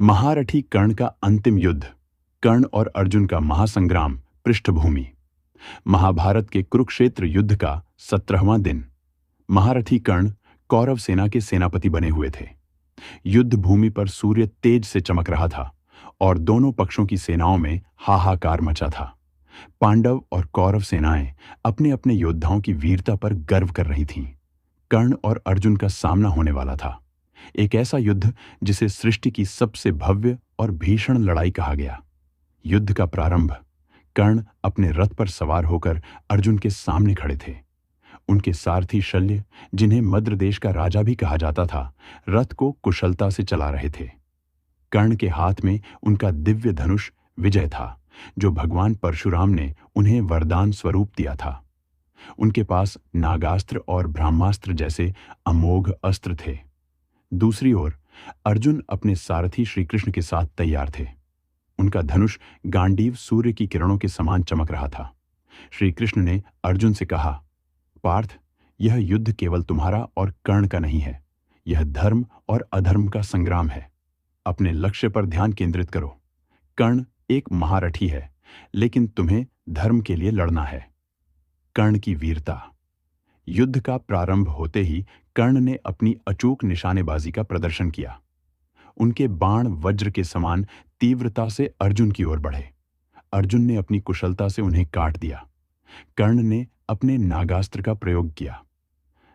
महारथी कर्ण का अंतिम युद्ध, कर्ण और अर्जुन का महासंग्राम। पृष्ठभूमि। महाभारत के कुरुक्षेत्र युद्ध का 17वां दिन। महारथी कर्ण कौरव सेना के सेनापति बने हुए थे। युद्ध भूमि पर सूर्य तेज से चमक रहा था और दोनों पक्षों की सेनाओं में हाहाकार मचा था। पांडव और कौरव सेनाएं अपने अपने योद्धाओं की वीरता पर गर्व कर रही थीं। कर्ण और अर्जुन का सामना होने वाला था, एक ऐसा युद्ध जिसे सृष्टि की सबसे भव्य और भीषण लड़ाई कहा गया। युद्ध का प्रारंभ। कर्ण अपने रथ पर सवार होकर अर्जुन के सामने खड़े थे। उनके सारथी शल्य, जिन्हें मद्र देश का राजा भी कहा जाता था, रथ को कुशलता से चला रहे थे। कर्ण के हाथ में उनका दिव्य धनुष विजय था, जो भगवान परशुराम ने उन्हें वरदान स्वरूप दिया था। उनके पास नागास्त्र और ब्रह्मास्त्र जैसे अमोघ अस्त्र थे। दूसरी ओर अर्जुन अपने सारथी श्री कृष्ण के साथ तैयार थे। उनका धनुष गांडीव सूर्य की किरणों के समान चमक रहा था। श्री कृष्ण ने अर्जुन से कहा, पार्थ, यह युद्ध केवल तुम्हारा और कर्ण का नहीं है, यह धर्म और अधर्म का संग्राम है। अपने लक्ष्य पर ध्यान केंद्रित करो। कर्ण एक महारथी है, लेकिन तुम्हें धर्म के लिए लड़ना है। कर्ण की वीरता। युद्ध का प्रारंभ होते ही कर्ण ने अपनी अचूक निशानेबाजी का प्रदर्शन किया। उनके बाण वज्र के समान तीव्रता से अर्जुन की ओर बढ़े। अर्जुन ने अपनी कुशलता से उन्हें काट दिया। कर्ण ने अपने नागास्त्र का प्रयोग किया।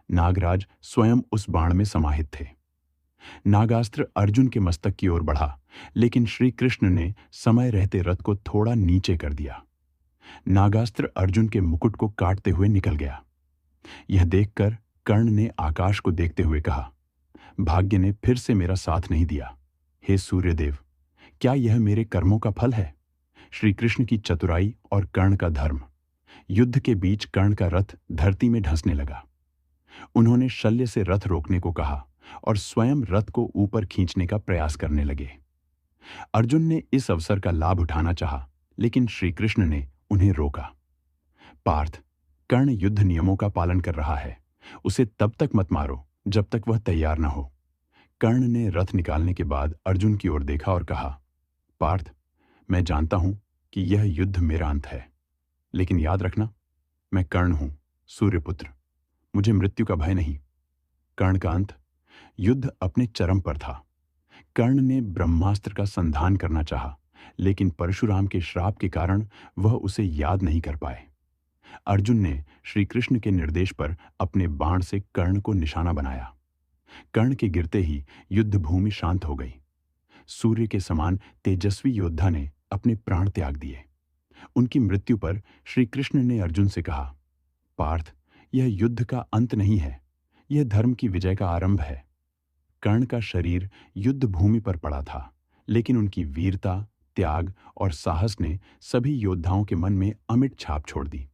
नागराज स्वयं उस बाण में समाहित थे। नागास्त्र अर्जुन के मस्तक की ओर बढ़ा, लेकिन श्री कृष्ण ने समय रहते रथ को थोड़ा नीचे कर दिया। नागास्त्र अर्जुन के मुकुट को काटते हुए निकल गया। यह देखकर कर्ण ने आकाश को देखते हुए कहा, भाग्य ने फिर से मेरा साथ नहीं दिया। हे सूर्यदेव, क्या यह मेरे कर्मों का फल है? श्री कृष्ण की चतुराई और कर्ण का धर्म। युद्ध के बीच कर्ण का रथ धरती में धंसने लगा। उन्होंने शल्य से रथ रोकने को कहा और स्वयं रथ को ऊपर खींचने का प्रयास करने लगे। अर्जुन ने इस अवसर का लाभ उठाना चाहा, लेकिन श्री कृष्ण ने उन्हें रोका। पार्थ, कर्ण युद्ध नियमों का पालन कर रहा है। उसे तब तक मत मारो जब तक वह तैयार न हो। कर्ण ने रथ निकालने के बाद अर्जुन की ओर देखा और कहा, पार्थ, मैं जानता हूं कि यह युद्ध मेरा अंत है, लेकिन याद रखना, मैं कर्ण हूं, सूर्यपुत्र। मुझे मृत्यु का भय नहीं। कर्ण का अंत। युद्ध अपने चरम पर था। कर्ण ने ब्रह्मास्त्र का संधान करना चाहा, लेकिन परशुराम के श्राप के कारण वह उसे याद नहीं कर पाए। अर्जुन ने श्री कृष्ण के निर्देश पर अपने बाण से कर्ण को निशाना बनाया। कर्ण के गिरते ही युद्ध भूमि शांत हो गई। सूर्य के समान तेजस्वी योद्धा ने अपने प्राण त्याग दिए। उनकी मृत्यु पर श्री कृष्ण ने अर्जुन से कहा, पार्थ, यह युद्ध का अंत नहीं है, यह धर्म की विजय का आरंभ है। कर्ण का शरीर युद्ध भूमि पर पड़ा था, लेकिन उनकी वीरता, त्याग और साहस ने सभी योद्धाओं के मन में अमिट छाप छोड़ दी।